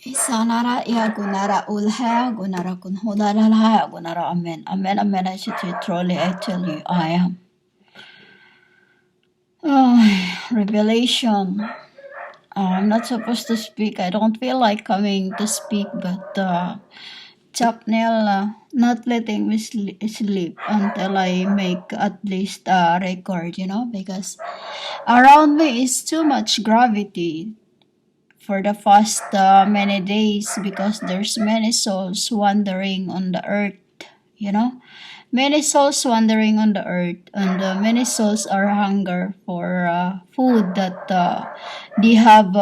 Isanara Yagunara Ulha Gunara Kunhodara Gunara Amen. Amen, amen. I should say truly I tell you I am. Revelation. I'm not supposed to speak. I don't feel like coming to speak, but Chapnel not letting me sleep until I make at least a record, because around me is too much gravity for the past many days, because there's many souls wandering on the earth, many souls wandering on the earth, and many souls are hunger for food that they have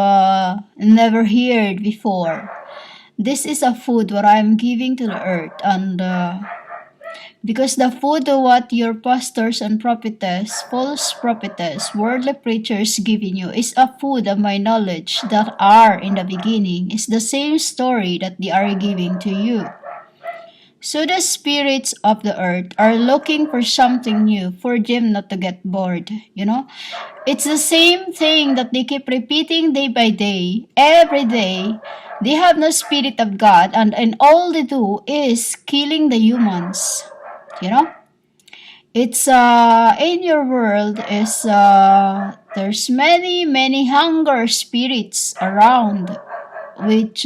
never heard before. This is a food what I'm giving to the earth, and because the food of what your pastors and prophetess, false prophetess, worldly preachers giving you is a food of my knowledge that are in the beginning, is the same story that they are giving to you. So the spirits of the earth are looking for something new for them not to get bored, It's the same thing that they keep repeating day by day, every day. They have no spirit of God, and all they do is killing the humans, It's in your world is there's many hunger spirits around, which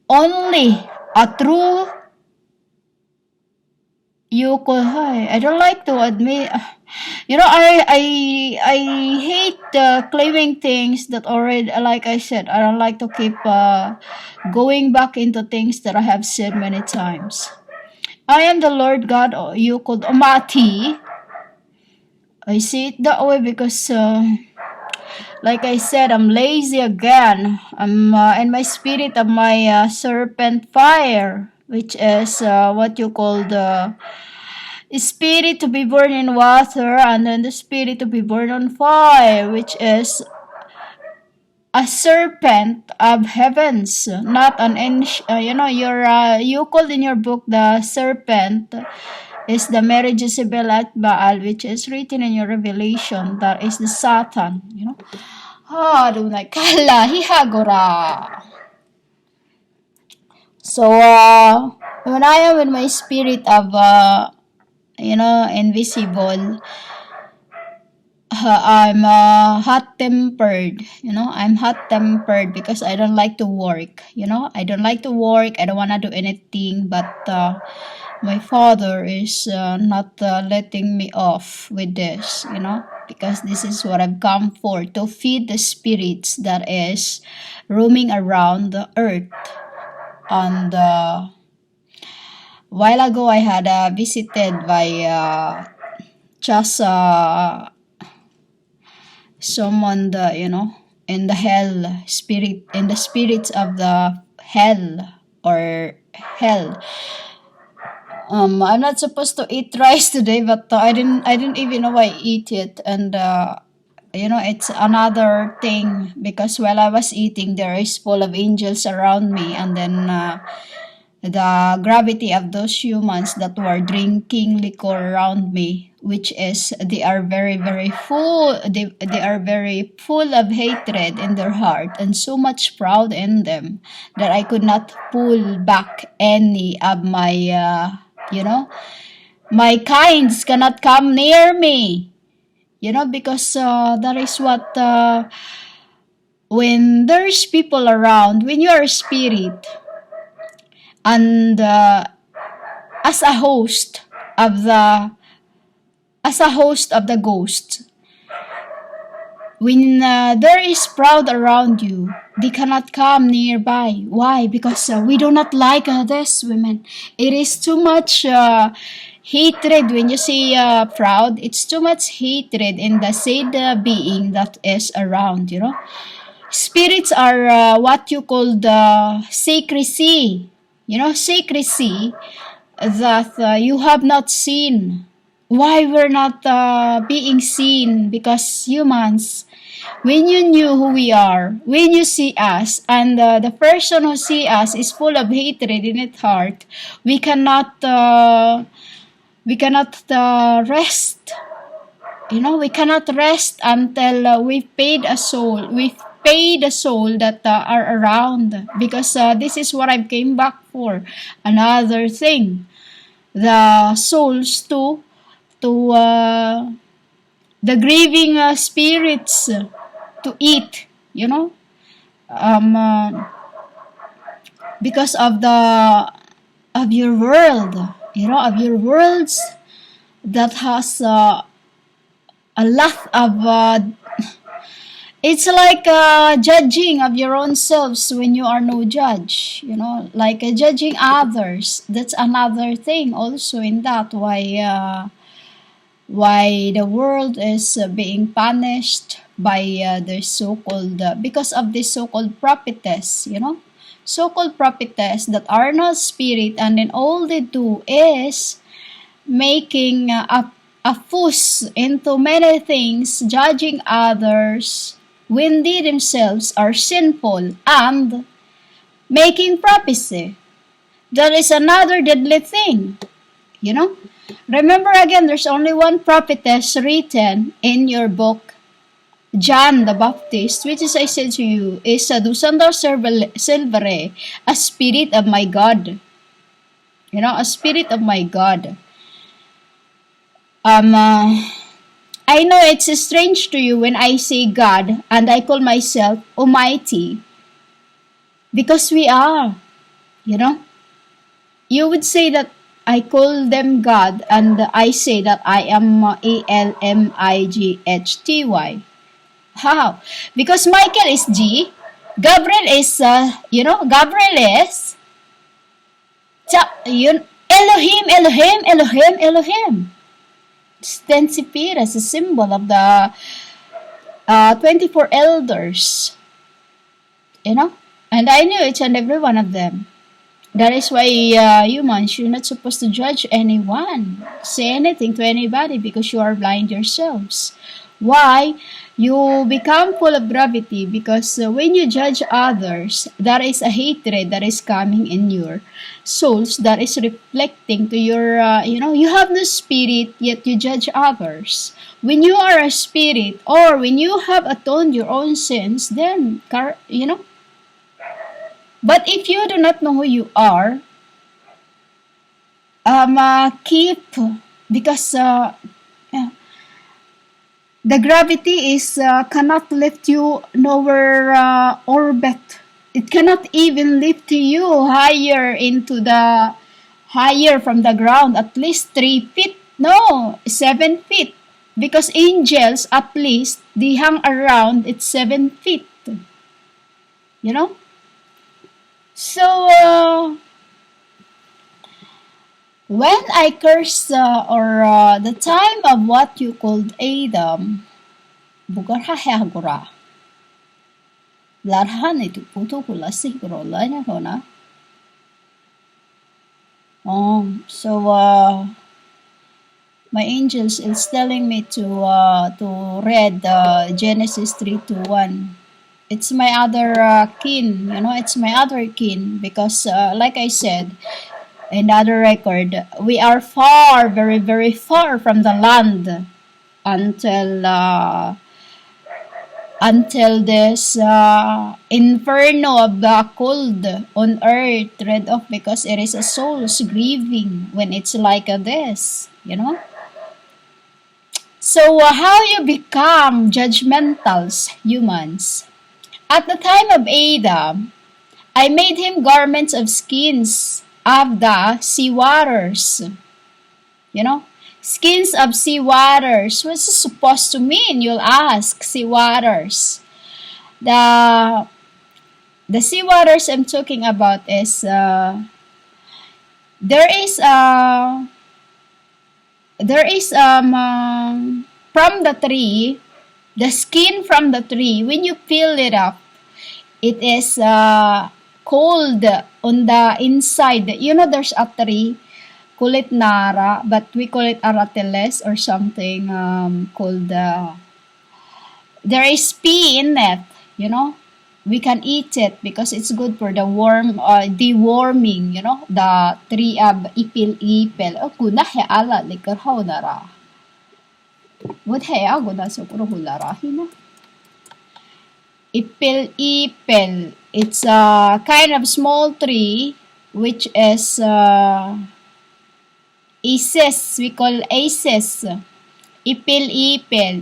only a true I don't like to admit, I hate claiming things that already, like I said, I don't like to keep going back into things that I have said many times. I am the Lord God, you called Omati. I see it that way because, like I said, I'm lazy again. I'm in my spirit of my serpent fire, which is what you call the spirit to be born in water, and then the spirit to be born on fire, which is a serpent of heavens, not an you called in your book the serpent is the Mary Jezebel at Baal, which is written in your Revelation, that is the Satan, Adonai kala hihagora. So when I am in my spirit of invisible, I'm hot-tempered, I'm hot-tempered because I don't like to work, I don't like to work, I don't want to do anything, but my father is not letting me off with this, because this is what I've come for, to feed the spirits that is roaming around the earth. And while ago I had visited by just someone in the hell spirit, in the spirits of the hell or hell. I'm not supposed to eat rice today, but I didn't even know I eat it, and it's another thing because while I was eating, there is full of angels around me, and then the gravity of those humans that were drinking liquor around me, which is they are very full, they are very full of hatred in their heart and so much proud in them that I could not pull back any of my my kinds cannot come near me, because that is what when there's people around, when you are a spirit, and as a host of the ghost, when there is proud around you, they cannot come nearby. Why? Because we do not like this women. It is too much hatred. When you say proud, it's too much hatred in the said being that is around, Spirits are what you call the secrecy, secrecy that you have not seen. Why we're not being seen? Because humans, when you knew who we are, when you see us, and the person who see us is full of hatred in its heart, we cannot rest. We cannot rest until we've paid a soul. We've repay the soul that are around, because this is what I came back for. Another thing, the souls to the grieving spirits to eat, um, uh, because of the of your world, of your worlds that has a lot of it's like judging of your own selves when you are no judge, like judging others. That's another thing also in that why the world is being punished by the so-called because of this so-called prophetess, so-called prophetess that are not spirit, and then all they do is making a fuss into many things, judging others when they themselves are sinful, and making prophecy. That is another deadly thing, you know. Remember again, there's only one prophetess written in your book, John the Baptist, which is I said to you, is Dusandor Silvere, a spirit of my God. A spirit of my God. I know it's strange to you when I say God and I call myself Almighty, because we are, you know. You would say that I call them God and I say that I am Almighty. How? Because Michael is G, Gabriel is, Gabriel is, Elohim. Stensipir as a symbol of the 24 elders, and I knew each and every one of them. That is why humans, you're not supposed to judge anyone, say anything to anybody, because you are blind yourselves. Why? You become full of gravity, because when you judge others, there is a hatred that is coming in your souls that is reflecting to your, you have no spirit, yet you judge others. When you are a spirit, or when you have atoned your own sins, then, but if you do not know who you are, keep, because the gravity is cannot lift you nowhere orbit. It cannot even lift you higher from the ground, at least 3 feet. No, 7 feet. Because angels, at least, they hang around, it's 7 feet. So, when I cursed, the time of what you called Adam, bugar hahagura. Larhan itu puto kula siguro na hona. So my angels is telling me to read Genesis 3:1. It's my other kin, it's my other kin, because like I said in the other record, we are far, very, very far from the land until this inferno of the cold on earth read off, because it is a soul's grieving when it's like this, So how you become judgmentals, humans? At the time of Adam, I made him garments of skins of the sea waters. Skins of sea waters. What's it supposed to mean? You'll ask. Sea waters. The sea waters I'm talking about is there is from the tree, the skin from the tree, when you peel it up, it is cold on the inside. There's a tree, kulit nara, but we call it aratiles or something called, there is pea in it, We can eat it because it's good for the deworming, the tree of ipil. Kuna he ala likar how nara. What he ago na so puro hulara, ipil. It's a kind of small tree which is Isis. We call Isis. Ipil.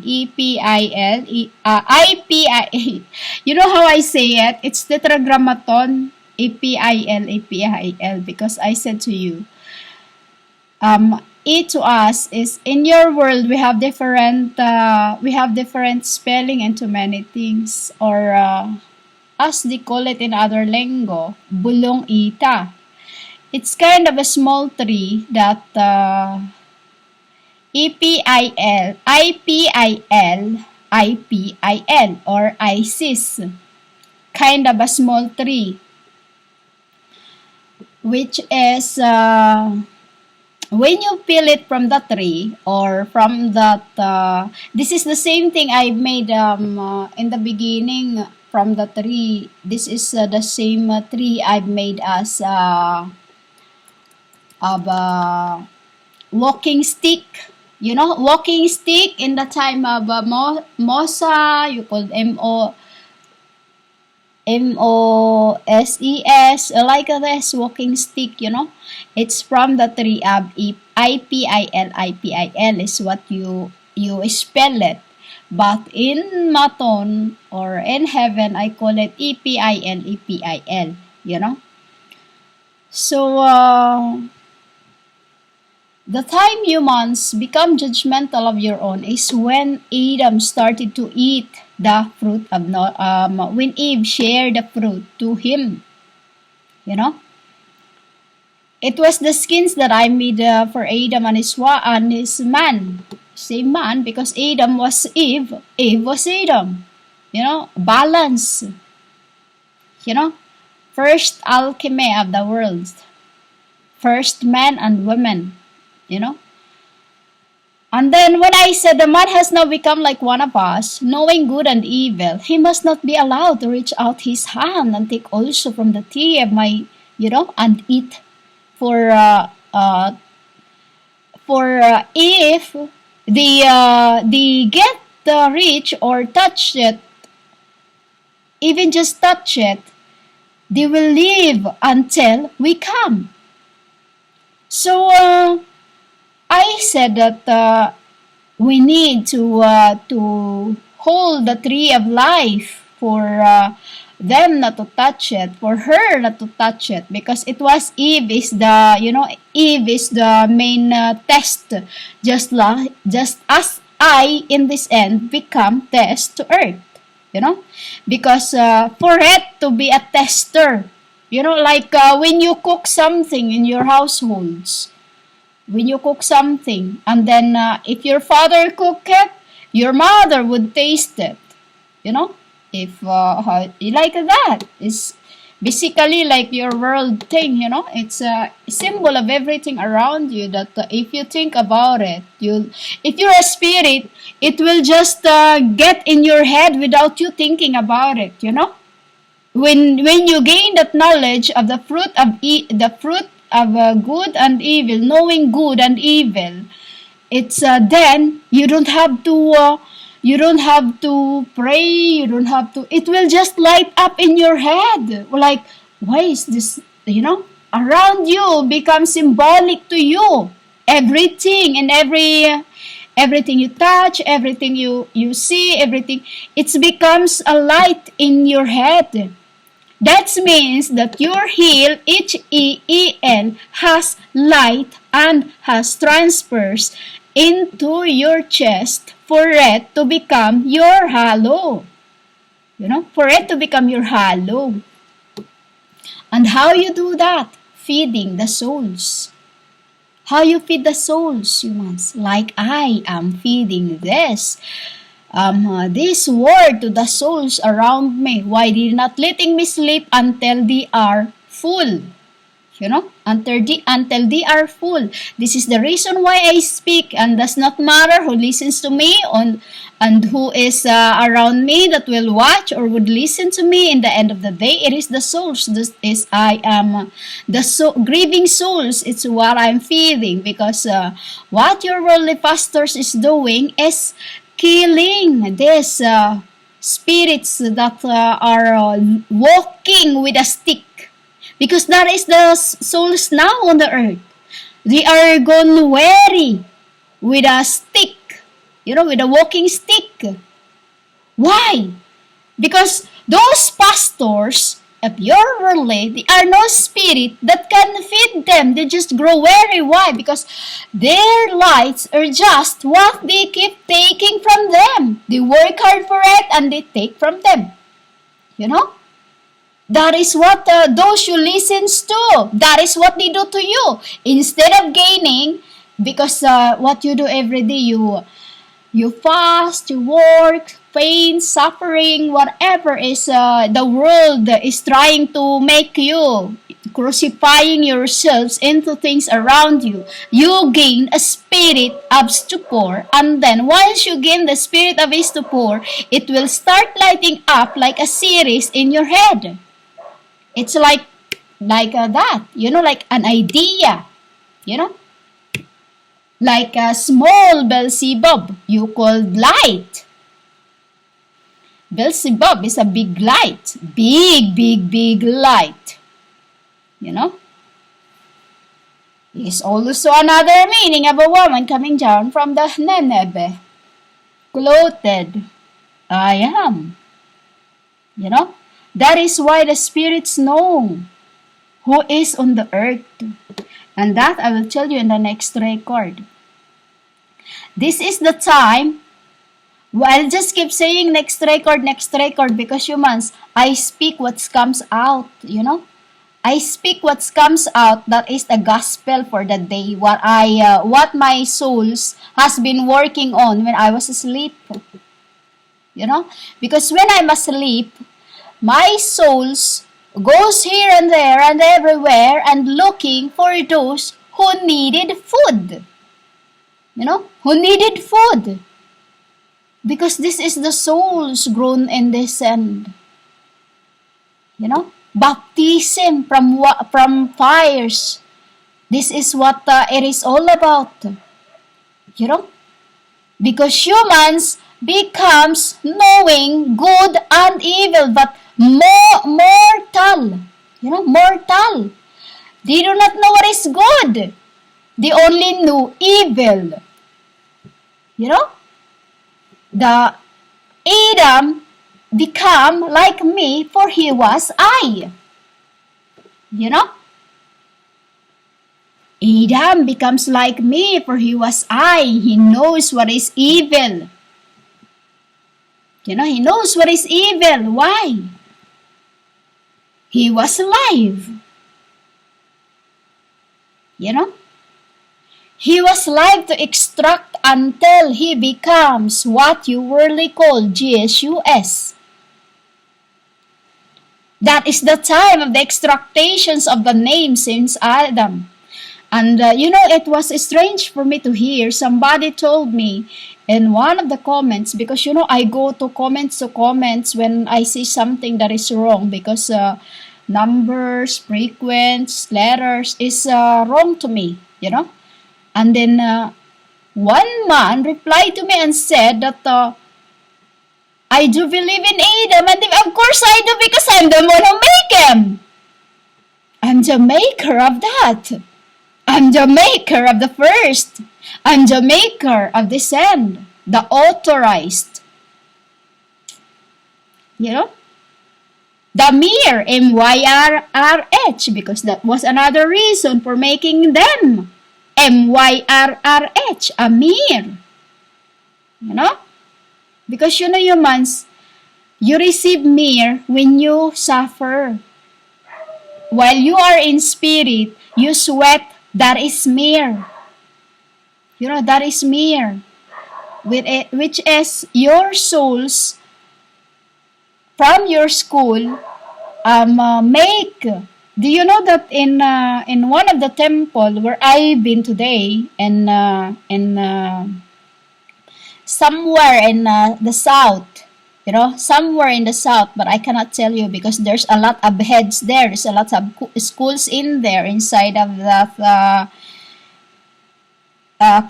E-P-I-L. I-P-I. You know how I say it? It's tetragrammaton. E-P-I-L. Because I said to you, E to us is in your world we have different spelling into many things, or as they call it in other lingo, bulong ita. It's kind of a small tree that E-P-I-L, I-P-I-L, or ISIS. Kind of a small tree, which is when you peel it from the tree or from that, this is the same thing I made in the beginning from the tree. This is the same tree I've made as of walking stick. You know, walking stick in the time of Mosa, you call MOSES, like this, walking stick, you know. It's from the tree of IPIL is what you spell it. But in Maton or in heaven, I call it EPIL, you know. So, the time humans become judgmental of your own is when Adam started to eat the fruit of when Eve shared the fruit to him. You know, it was the skins that I made for Adam and his man, same man, because Adam was Eve, Eve was Adam. You know, balance. You know, first alchemy of the world, first man and woman. You know, and then when I said the man has now become like one of us, knowing good and evil, he must not be allowed to reach out his hand and take also from the tree of my, you know, and eat. For if they get reach or touch it, even just touch it, they will live until we come. So I said that we need to hold the tree of life for them not to touch it, for her not to touch it, because it was Eve is the, you know, Eve is the main test, just as I in this end become test to earth, you know, because for it to be a tester, you know, like when you cook something in your households. When you cook something, and then if your father cooked it, your mother would taste it. You know, if like that, it's basically like your world thing. You know, it's a symbol of everything around you. That if you think about it, if you're a spirit, it will just get in your head without you thinking about it. You know, when you gain that knowledge of the fruit of good and evil, knowing good and evil, it's then you don't have to pray, you don't have to, it will just light up in your head, like, why is this, you know, around you become symbolic to you, everything and everything you touch, everything you see, everything, it becomes a light in your head. That means that your heel, H-E-E-L, has light and has transfers into your chest for it to become your halo. You know, for it to become your halo. And how you do that? Feeding the souls. How you feed the souls, humans? Like I am feeding this word to the souls around me. Why they not letting me sleep until they are full? You know, until they are full. This is the reason why I speak, and does not matter who listens to me and who is around me that will watch or would listen to me. In the end of the day, it is the souls. This is I am grieving souls. It's what I'm feeding, because what your worldly pastors is doing is killing this spirits that are walking with a stick, because that is the souls now on the earth. They are gone weary with a stick, with a walking stick. Why? Because those pastors, if you're worldly, they are no spirit that can feed them. They just grow weary. Why? Because their lights are just what they keep taking from them. They work hard for it and they take from them. That is what those you listen to, that is what they do to you. Instead of gaining, because what you do every day, you fast, you work, pain, suffering, whatever is the world is trying to make you, crucifying yourselves into things around you. You gain a spirit of stupor, and then once you gain the spirit of stupor, it will start lighting up like a series in your head. It's like that, like an idea, like a small Beelzebub, you called light. Beelzebub is a big light, big light, Is also another meaning of a woman coming down from the Nenebe, clothed I am, That is why the spirits know who is on the earth. And that I will tell you in the next record. This is the time. I'll just keep saying next record, because humans, I speak what comes out, I speak what comes out. That is the gospel for the day. What my souls has been working on when I was asleep. Because when I'm asleep, my souls goes here and there and everywhere and looking for those who needed food. Who needed food. Because this is the souls grown and descend. Baptism from fires. This is what it is all about. Because humans becomes knowing good and evil, but mortal. Mortal. They do not know what is good. They only know evil. The Adam become like me, for he was I. Adam becomes like me, for he was I. He knows what is evil. He knows what is evil. Why? He was alive. He was alive to extract until he becomes what you worldly call Jesus. That is the time of the extractations of the name since Adam. And it was strange for me to hear. Somebody told me in one of the comments, because I go to comments when I see something that is wrong, because numbers, frequencies, letters is wrong to me, And then one man replied to me and said that I do believe in Adam, and of course I do, because I'm the one who make him. I'm the maker of that. I'm the maker of the first. I'm the maker of this end, the authorized. The mere, M-Y-R-R-H, because that was another reason for making them. M-Y-R-R-H, a mere. Because humans, you receive mere when you suffer. While you are in spirit, you sweat, that is mere. That is mere. Which is your souls from your school make. Do you know that in one of the temple where I've been today, in somewhere in the south, somewhere in the south, but I cannot tell you because there's a lot of heads there. There's a lot of schools in there inside of that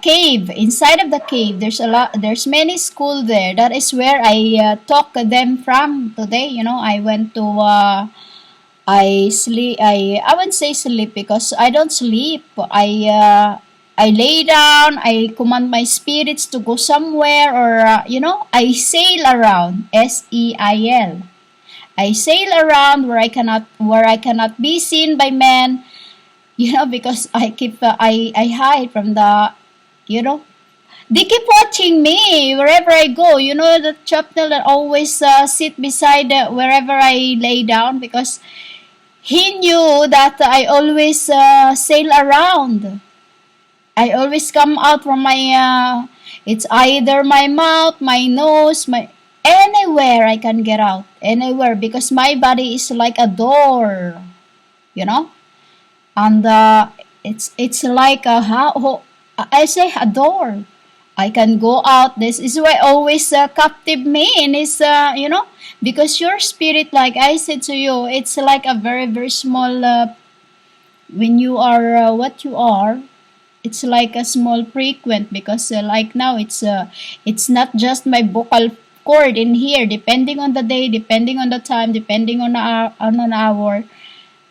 cave. Inside of the cave, there's many school there. That is where I talk them from today. I went to I sleep. I wouldn't say sleep because I don't sleep. I lay down. I command my spirits to go somewhere, or I sail around. SEIL. I sail around where I cannot be seen by men. Because I hide from the you know they keep watching me wherever I go. The chapter that always sit beside wherever I lay down, because he knew that I always sail around. I always come out from my, it's either my mouth, my nose, anywhere I can get out. Anywhere, because my body is like a door, you know? And it's like I say a door. I can go out. This is why always captive me, and is because your spirit, like I said to you, it's like a very very small. When you are what you are, it's like a small frequent, because like now it's not just my vocal cord in here. Depending on the day, depending on the time, depending on an hour,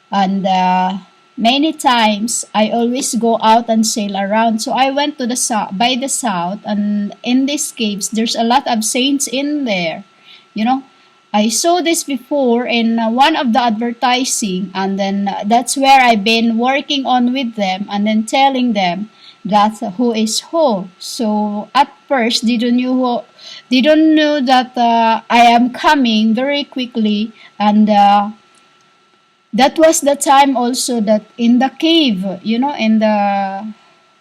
and many times I always go out and sail around. So I went to the south, by the south, and in these caves there's a lot of saints in there. You know, I saw this before in one of the advertising, and then that's where I've been working on with them, and then telling them that who is who. So at first they don't know that I am coming very quickly, and that was the time also that in the cave, in the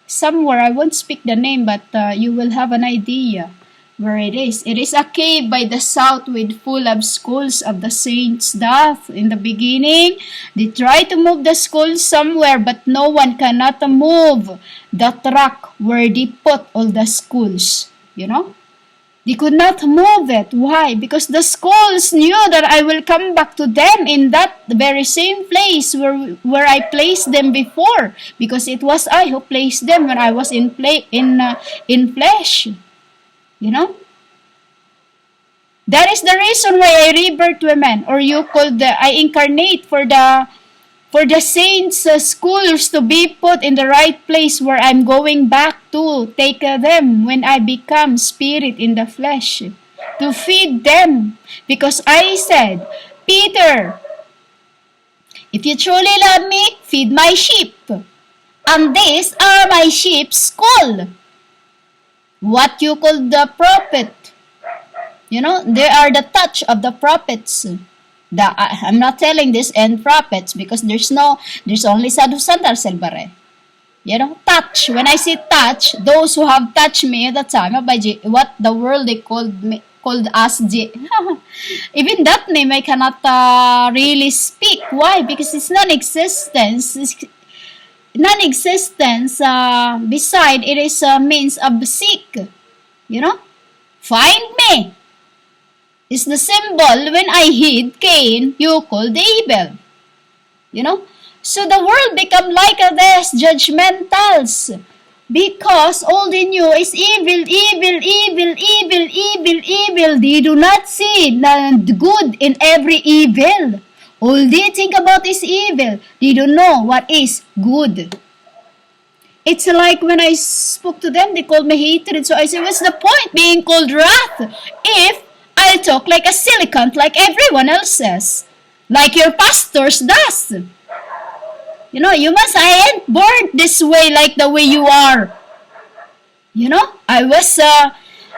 somewhere, I won't speak the name, but you will have an idea where it is. It is a cave by the south with full of schools of the saints that in the beginning they try to move the schools somewhere, but no one cannot move the track where they put all the schools. They could not move it. Why? Because the schools knew that I will come back to them in that very same place where I placed them before. Because it was I who placed them when I was in flesh. You know. That is the reason why I rebirth women, or you call I incarnate for the saints' schools to be put in the right place where I'm going back to take them when I become spirit in the flesh, to feed them. Because I said, Peter, if you truly love me, feed my sheep. And these are my sheep's school. What you call the prophet. They are the touch of the prophets. I'm not telling this end prophets, because there's only Sadhu Santa Selbare. Touch. When I say touch, those who have touched me at the time of what the world they called us even that name I cannot really speak. Why? Because it's non-existence. Non-existence. Beside, it is a means of seek. Find me. Is the symbol when I hid Cain, you called Abel. So the world become like this, judgmentals. Because all they knew is evil, evil, evil, evil, evil, evil. They do not see the good in every evil. All they think about is evil. They don't know what is good. It's like when I spoke to them, they called me hatred. So I said, what's the point being called wrath if I talk like a silicon, like everyone else says, like your pastors does. I ain't born this way like the way you are.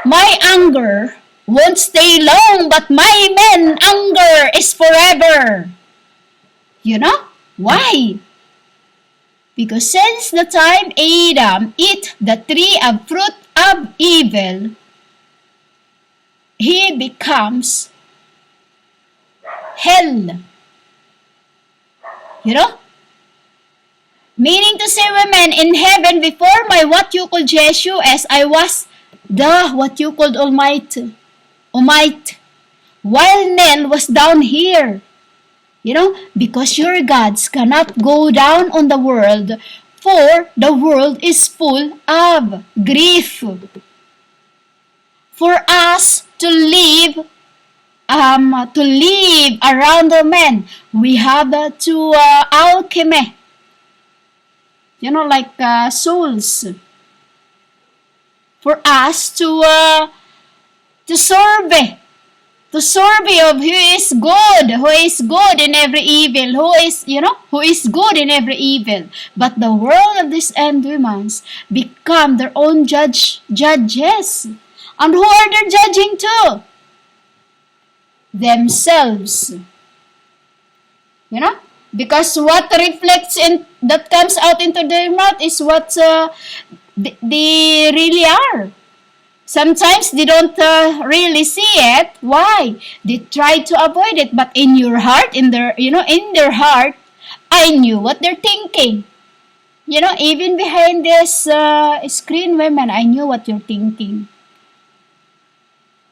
My anger won't stay long, but my men anger is forever. Why? Because since the time Adam eat the tree of fruit of evil, he becomes hell. Meaning to say, women, in heaven before my what you call Jesus, I was the what you called Almighty. While Nell was down here. Because your gods cannot go down on the world For the world is full of grief. For us to live around the men, we have to alchemy. Like souls. For us to survey. To survey of who is good in every evil, who is good in every evil. But the world of this end humans become their own judges. And who are they judging to? Themselves. Because what reflects that comes out into their mouth is what they really are. Sometimes they don't really see it. Why? They try to avoid it, but in your heart, in their heart, I knew what they're thinking. Even behind this screen, women, I knew what you're thinking.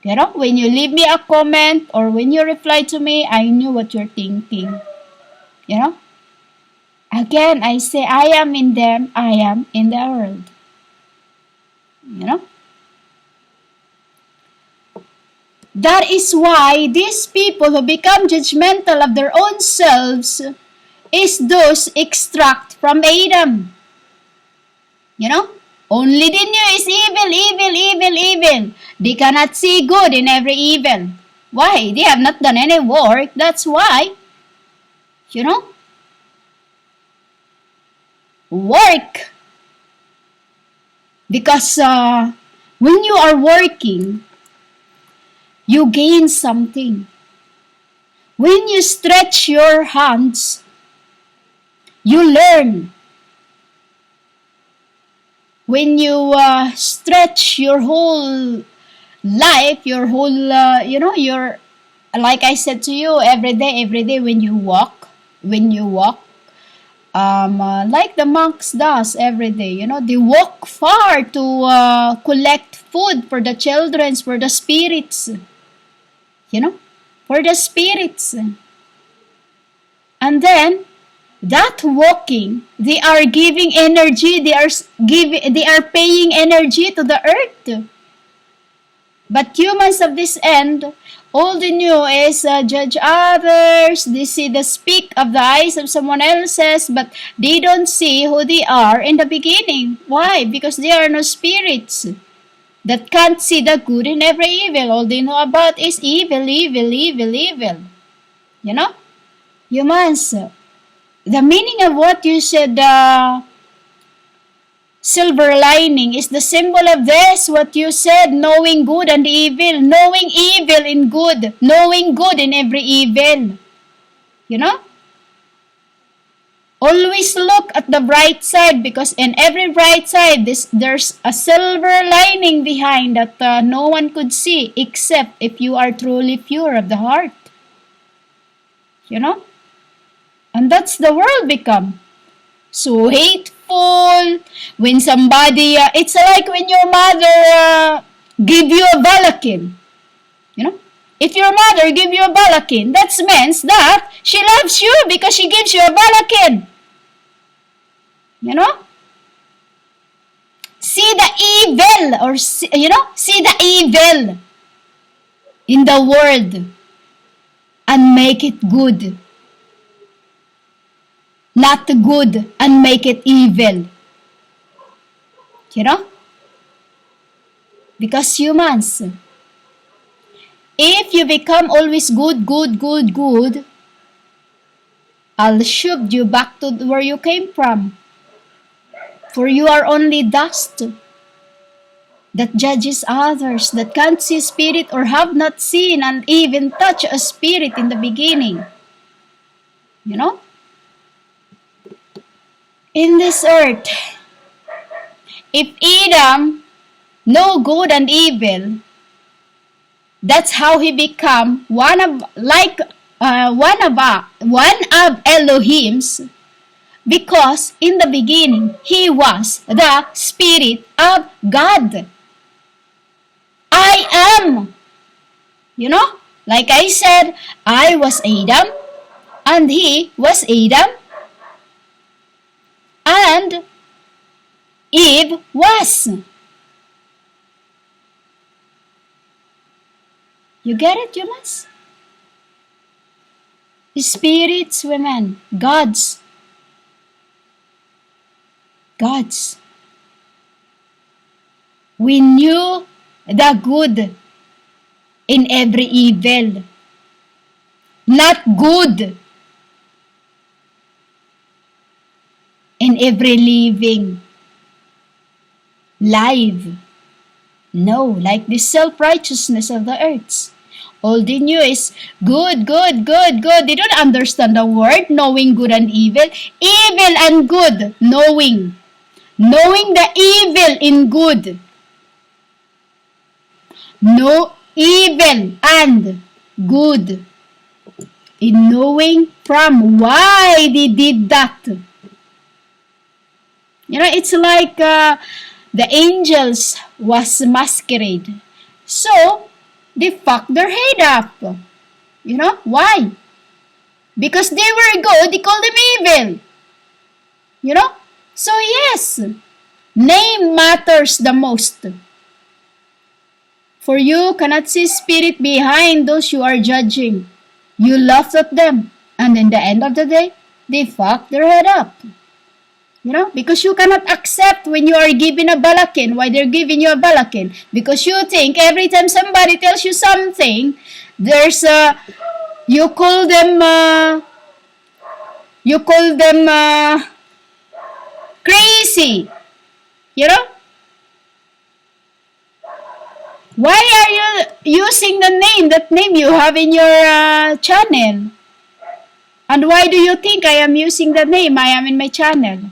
When you leave me a comment or when you reply to me, I knew what you're thinking. Again, I say, I am in them, I am in the world. That is why these people who become judgmental of their own selves is those extract from Adam. Only they knew is evil. They cannot see good in every evil. Why? They have not done any work. That's why. Work. Because when you are working, you gain something. When you stretch your hands, you learn. When you stretch your whole life, your whole, your, like I said to you, every day when you walk, like the monks does every day, they walk far to collect food for the children, for the spirits, for the spirits. And then, that walking, they are giving energy, they are paying energy to the earth. But humans of this end, all they knew is judge others, they see the speck of the eyes of someone else's, but they don't see who they are in the beginning. Why? Because they are no spirits that can't see the good in every evil. All they know about is evil. Humans, the meaning of what you said, silver lining, is the symbol of this, what you said, knowing good and evil, knowing evil in good, knowing good in every evil. Always look at the bright side, because in every bright side, there's a silver lining behind that no one could see, except if you are truly pure of the heart. And that's the world become. So hateful. When somebody, it's like when your mother give you a balakin. If your mother give you a balakin, that means that she loves you because she gives you a balakin. See the evil, see the evil in the world and make it good. Not good and make it evil. Because humans, if you become always good, I'll shove you back to where you came from. For you are only dust that judges others, that can't see spirit or have not seen and even touch a spirit in the beginning. In this earth, if Adam know good and evil, that's how he become one of Elohim's, because in the beginning he was the Spirit of God. I am. Like I said, I was Adam and he was Adam. And Eve was. You get it, humans? Spirits, women, gods. Gods. We knew the good in every evil. Not good in every living life. No, like the self-righteousness of the earth. All they knew is good, good, good, good. They don't understand the word, knowing good and evil. Evil and good, knowing. Knowing the evil in good. No evil and good. In knowing from why they did that. You know, it's like the angels was masquerade. So, they fucked their head up. You know, why? Because they were good, they called them evil. You know? So yes, name matters the most. For you cannot see spirit behind those you are judging. You laughed at them. And in the end of the day, they fucked their head up. You know, because you cannot accept when you are given a balakin, why they're giving you a balakin. Because you think every time somebody tells you something, there's a, you call them crazy. You know? Why are you using that name you have in your channel? And why do you think I am using the name I am in my channel?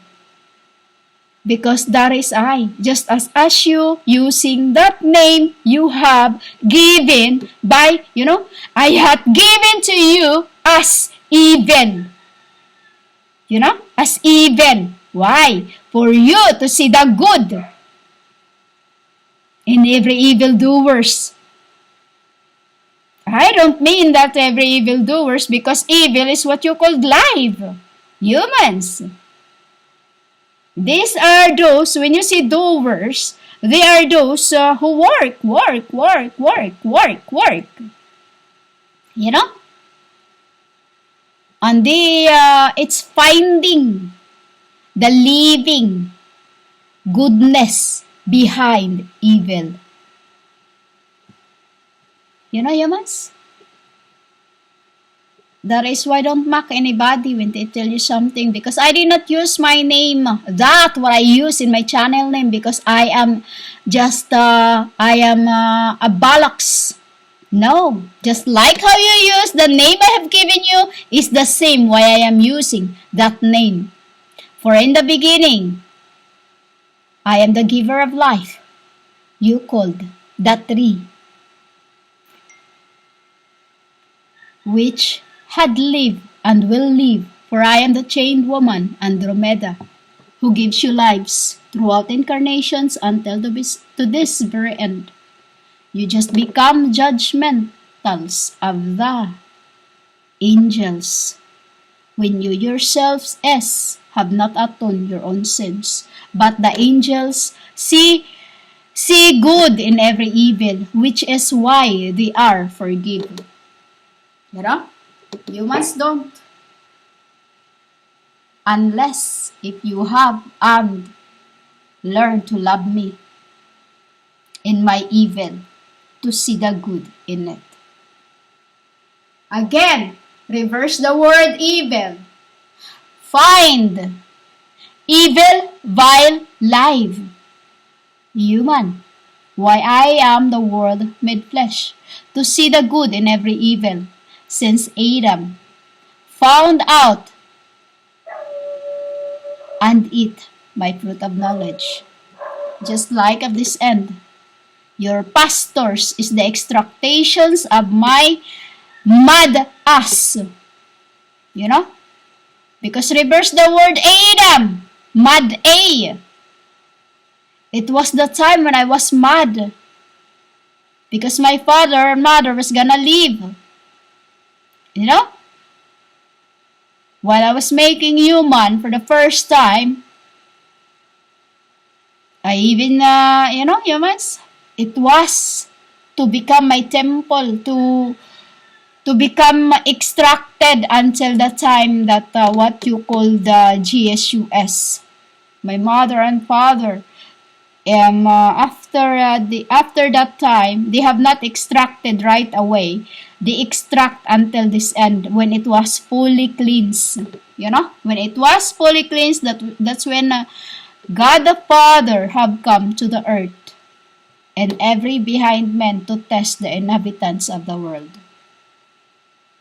Because that is I. Just as you using that name you have given by, you know, I have given to you as evil. You know, as evil. Why? For you to see the good in every evildoers. I don't mean that every evildoers because evil is what you call life. Humans. These are those, when you see doers, they are those who work. You know? And it's finding the living goodness behind evil. You know, humans? That is why don't mock anybody when they tell you something, because I did not use my name. That what I use in my channel name, because I am just a balax. No, just like how you use the name I have given you is the same why I am using that name. For in the beginning, I am the giver of life. You called that tree, which had lived and will live, for I am the chained woman, Andromeda, who gives you lives throughout incarnations until to this very end. You just become judgmentals of the angels, when you yourselves have not atoned your own sins. But the angels see good in every evil, which is why they are forgiven. You know? Humans don't. Unless if you have and learn to love me in my evil, to see the good in it. Again, reverse the word evil. Find evil, vile, live. Human. Why I am the world made flesh, to see the good in every evil. Since Adam found out and eat my fruit of knowledge. Just like at this end, your pastors is the extractations of my mad ass. You know? Because reverse the word Adam, mad A. It was the time when I was mad. Because my father and mother was gonna leave. You know? While I was making human for the first time, I even, humans, it was to become my temple, to become extracted until the time that what you call the GSUS. My mother and father, after that time, they have not extracted right away. They extract until this end when it was fully cleansed. When it was fully cleansed, that's when God the Father have come to the earth and every behind men to test the inhabitants of the world.